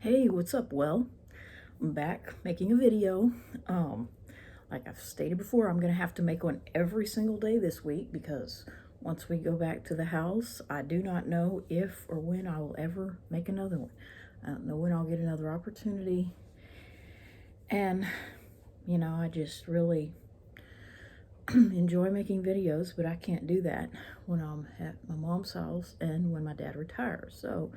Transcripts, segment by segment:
Hey, what's up? Well, I'm back making a video. Like I've stated before, I'm gonna have to make one every single day this week because once we go back to the house, I do not know if or when I will ever make another one. I don't know when I'll get another opportunity. And, I just really enjoy making videos, but I can't do that when I'm at my mom's house and when my dad retires. So,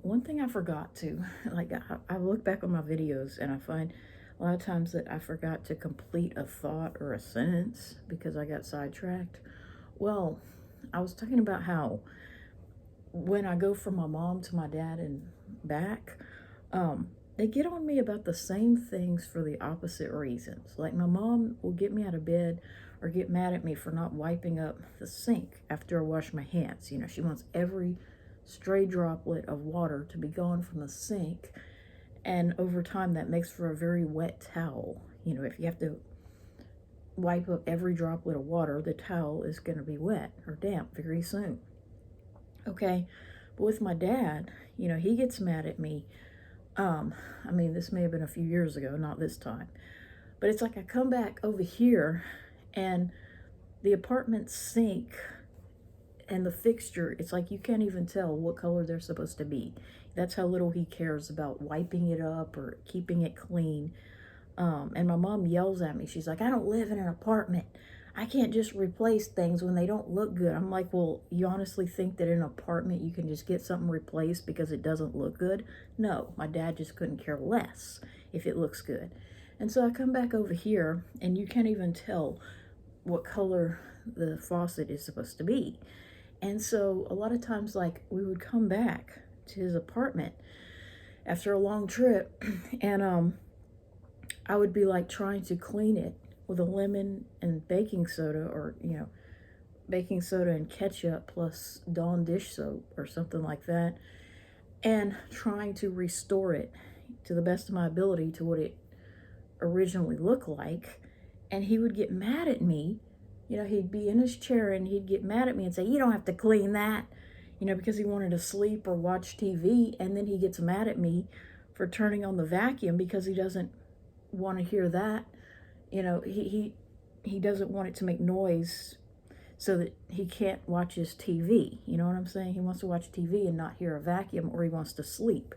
one thing I forgot to, like, I look back on my videos and I find a lot of times that I forgot to complete a thought or a sentence because I got sidetracked. Well, I was talking about how when I go from my mom to my dad and back, they get on me about the same things for the opposite reasons. Like my mom will get me out of bed or get mad at me for not wiping up the sink after I wash my hands. She wants every stray droplet of water to be gone from the sink. And over time, that makes for a very wet towel. If you have to wipe up every droplet of water, the towel is going to be wet or damp very soon. Okay, but with my dad, he gets mad at me. This may have been a few years ago, not this time. But it's like I come back over here and the apartment sink and the fixture, it's like you can't even tell what color they're supposed to be. That's how little he cares about wiping it up or keeping it clean. And my mom yells at me. She's like, I don't live in an apartment. I can't just replace things when they don't look good. I'm like, well, you honestly think that in an apartment you can just get something replaced because it doesn't look good? No, my dad just couldn't care less if it looks good. And so I come back over here and you can't even tell what color the faucet is supposed to be. And so a lot of times, like, we would come back to his apartment after a long trip and I would be like trying to clean it with a lemon and baking soda or, baking soda and ketchup plus Dawn dish soap or something like that, and trying to restore it to the best of my ability to what it originally looked like. And he would get mad at me. He'd be in his chair and he'd get mad at me and say, you don't have to clean that, because he wanted to sleep or watch TV. And then he gets mad at me for turning on the vacuum because he doesn't want to hear that. He doesn't want it to make noise so that he can't watch his TV. You know what I'm saying? He wants to watch TV and not hear a vacuum, or he wants to sleep.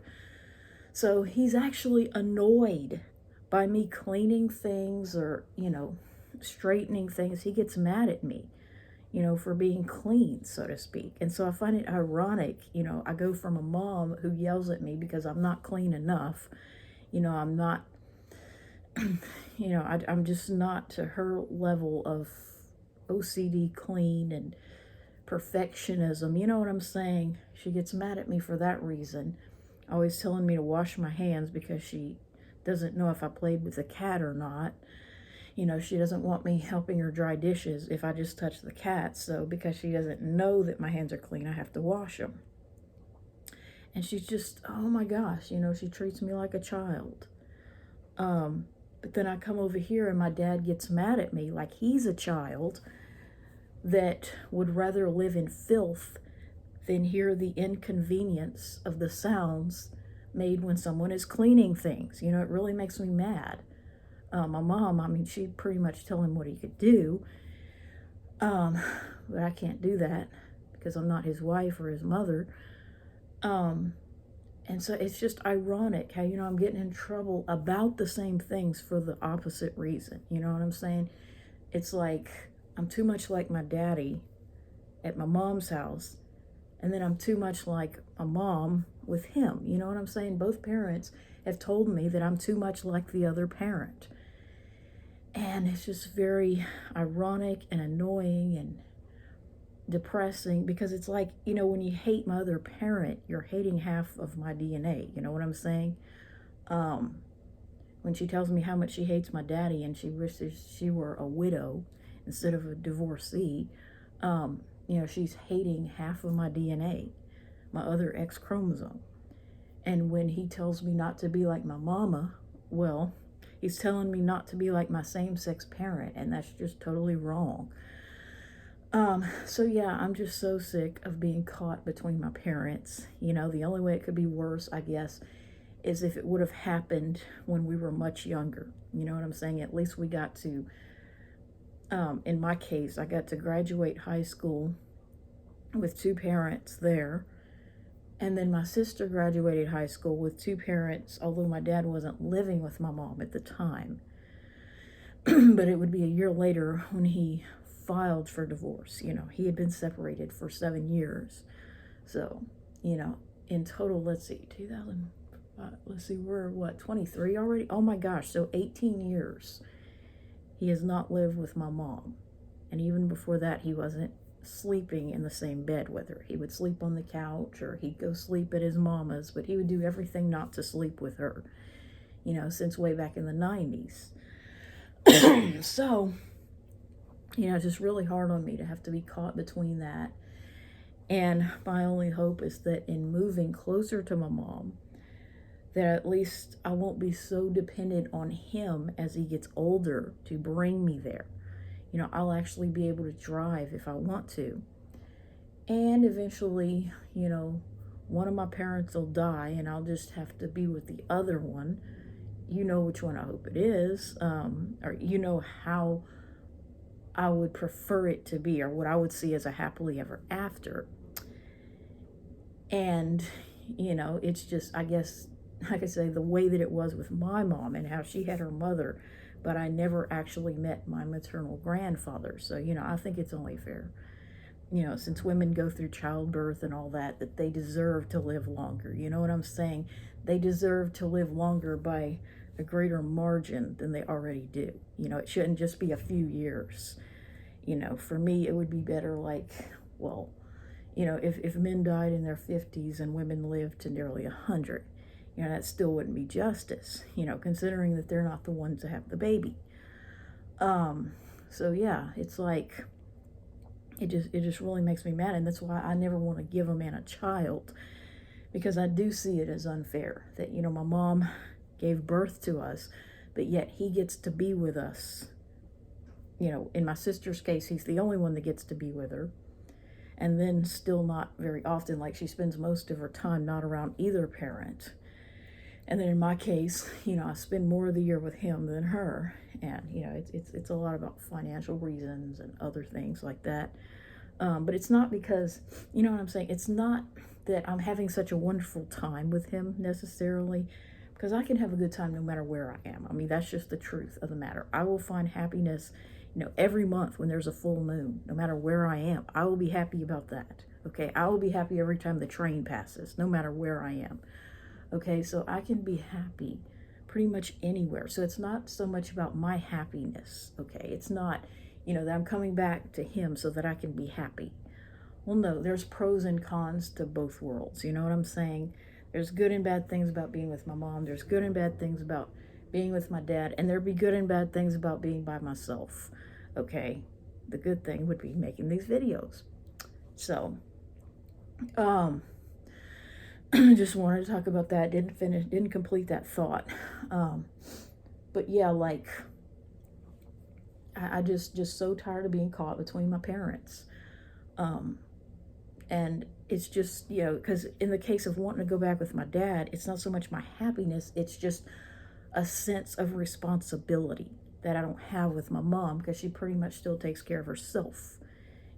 So he's actually annoyed by me cleaning things or, straightening things. He gets mad at me, for being clean, so to speak. And so I find it ironic, I go from a mom who yells at me because I'm not clean enough. I'm not, I'm just not to her level of OCD clean and perfectionism. You know what I'm saying? She gets mad at me for that reason. Always telling me to wash my hands because she doesn't know if I played with the cat or not. She doesn't want me helping her dry dishes if I just touch the cat. So because she doesn't know that my hands are clean, I have to wash them. And she's just, oh my gosh, she treats me like a child. But then I come over here and my dad gets mad at me like he's a child that would rather live in filth than hear the inconvenience of the sounds made when someone is cleaning things. It really makes me mad. My mom, she'd pretty much tell him what he could do. But I can't do that because I'm not his wife or his mother. And so it's just ironic how, I'm getting in trouble about the same things for the opposite reason. You know what I'm saying? It's like I'm too much like my daddy at my mom's house, and then I'm too much like a mom with him. You know what I'm saying? Both parents have told me that I'm too much like the other parent. And it's just very ironic and annoying and depressing because it's like, when you hate my other parent, you're hating half of my DNA. You know what I'm saying? When she tells me how much she hates my daddy and she wishes she were a widow instead of a divorcee, she's hating half of my DNA, my other X chromosome. And when he tells me not to be like my mama, well, he's telling me not to be like my same-sex parent, and that's just totally wrong. So yeah, I'm just so sick of being caught between my parents. The only way it could be worse, I guess, as if it would have happened when we were much younger. You know what I'm saying? At least we got to, in my case, I got to graduate high school with two parents there. And then my sister graduated high school with two parents, although my dad wasn't living with my mom at the time. But it would be a year later when he filed for divorce. You know, he had been separated for 7 years. So, you know, in total, let's see, 2000, let's see, we're what, 23 already? Oh my gosh, so 18 years he has not lived with my mom. And even before that, he wasn't sleeping in the same bed with her. He would sleep on the couch, or he'd go sleep at his mama's, but he would do everything not to sleep with her, you know, since way back in the 90s. So, you know, it's just really hard on me to have to be caught between that. And my only hope is that in moving closer to my mom, that at least I won't be so dependent on him as he gets older to bring me there. You know, I'll actually be able to drive if I want to. And eventually, you know, one of my parents will die and I'll just have to be with the other one. You know which one I hope it is, or you know how I would prefer it to be, or what I would see as a happily ever after. And, you know, it's just, I guess, like I say, the way that it was with my mom and how she had her mother, but I never actually met my maternal grandfather. So, you know, I think it's only fair, you know, since women go through childbirth and all that, that they deserve to live longer. You know what I'm saying? They deserve to live longer by a greater margin than they already do. You know, it shouldn't just be a few years. You know, for me, it would be better like, well, you know, if men died in their 50s and women lived to nearly 100, you know, that still wouldn't be justice, you know, considering that they're not the ones that have the baby. So yeah, it's like, it just really makes me mad. And that's why I never want to give a man a child, because I do see it as unfair that, you know, my mom gave birth to us, but yet he gets to be with us. You know, in my sister's case, he's the only one that gets to be with her. And then still not very often, like she spends most of her time not around either parent. And then in my case, you know, I spend more of the year with him than her. And, you know, it's a lot about financial reasons and other things like that. But it's not because, you know what I'm saying? It's not that I'm having such a wonderful time with him necessarily, because I can have a good time no matter where I am. I mean, that's just the truth of the matter. I will find happiness, you know, every month when there's a full moon, no matter where I am. I will be happy about that. Okay, I will be happy every time the train passes, no matter where I am. Okay, so I can be happy pretty much anywhere. So it's not so much about my happiness. Okay, it's not, you know, that I'm coming back to him so that I can be happy. Well, no, there's pros and cons to both worlds. You know what I'm saying? There's good and bad things about being with my mom. There's good and bad things about being with my dad. And there'd be good and bad things about being by myself. Okay? The good thing would be making these videos. So, just wanted to talk about that. Didn't complete that thought. But yeah, like, I just so tired of being caught between my parents. And it's just, you know, because in the case of wanting to go back with my dad, it's not so much my happiness, it's just a sense of responsibility that I don't have with my mom, because she pretty much still takes care of herself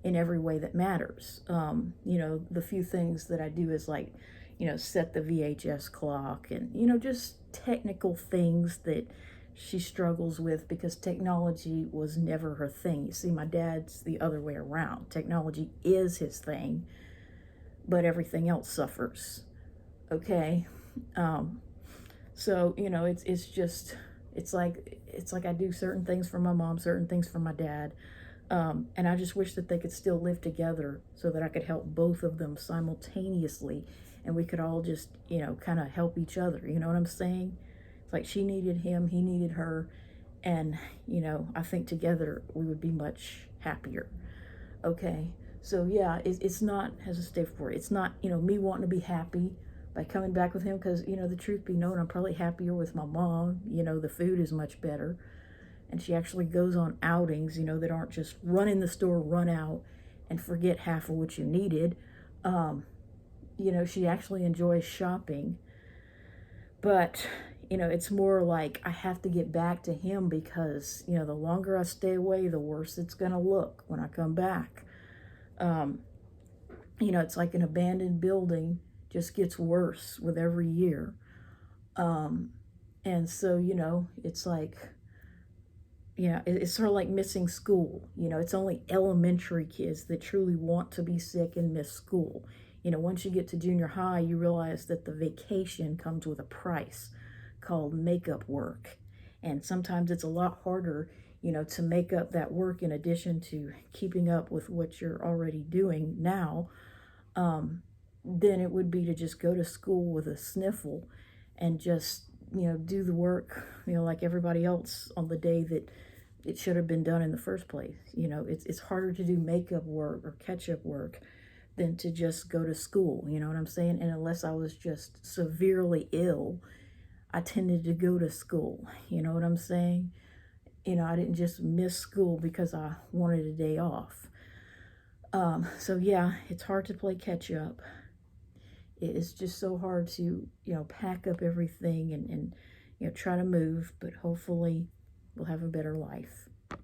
in every way that matters. You know, the few things that I do is like, you know, set the VHS clock and, you know, just technical things that she struggles with, because technology was never her thing. You see, my dad's the other way around. Technology is his thing, but everything else suffers. Okay? So, you know, it's like I do certain things for my mom, certain things for my dad. And I just wish that they could still live together so that I could help both of them simultaneously, and we could all just, you know, kind of help each other. You know what I'm saying? It's like she needed him, he needed her, and, you know, I think together we would be much happier. Okay? So yeah, it's not, as I stated before, it's not, you know, me wanting to be happy by coming back with him, because, you know, the truth be known, I'm probably happier with my mom. You know, the food is much better. And she actually goes on outings, you know, that aren't just run in the store, run out, and forget half of what you needed. You know, she actually enjoys shopping. But, it's more like I have to get back to him because, the longer I stay away, the worse it's going to look when I come back. Um, it's like an abandoned building just gets worse with every year. Um, and so, it's like, it's sort of like missing school. It's only elementary kids that truly want to be sick and miss school. Once you get to junior high, you realize that the vacation comes with a price called makeup work. And sometimes it's a lot harder, to make up that work in addition to keeping up with what you're already doing now, than it would be to just go to school with a sniffle and just, do the work, like everybody else on the day that it should have been done in the first place. It's harder to do makeup work or catch-up work than to just go to school, you know what I'm saying? And unless I was just severely ill, I tended to go to school, you know what I'm saying? I didn't just miss school because I wanted a day off. So yeah, it's hard to play catch up. It is just so hard to, pack up everything and try to move, but hopefully we'll have a better life.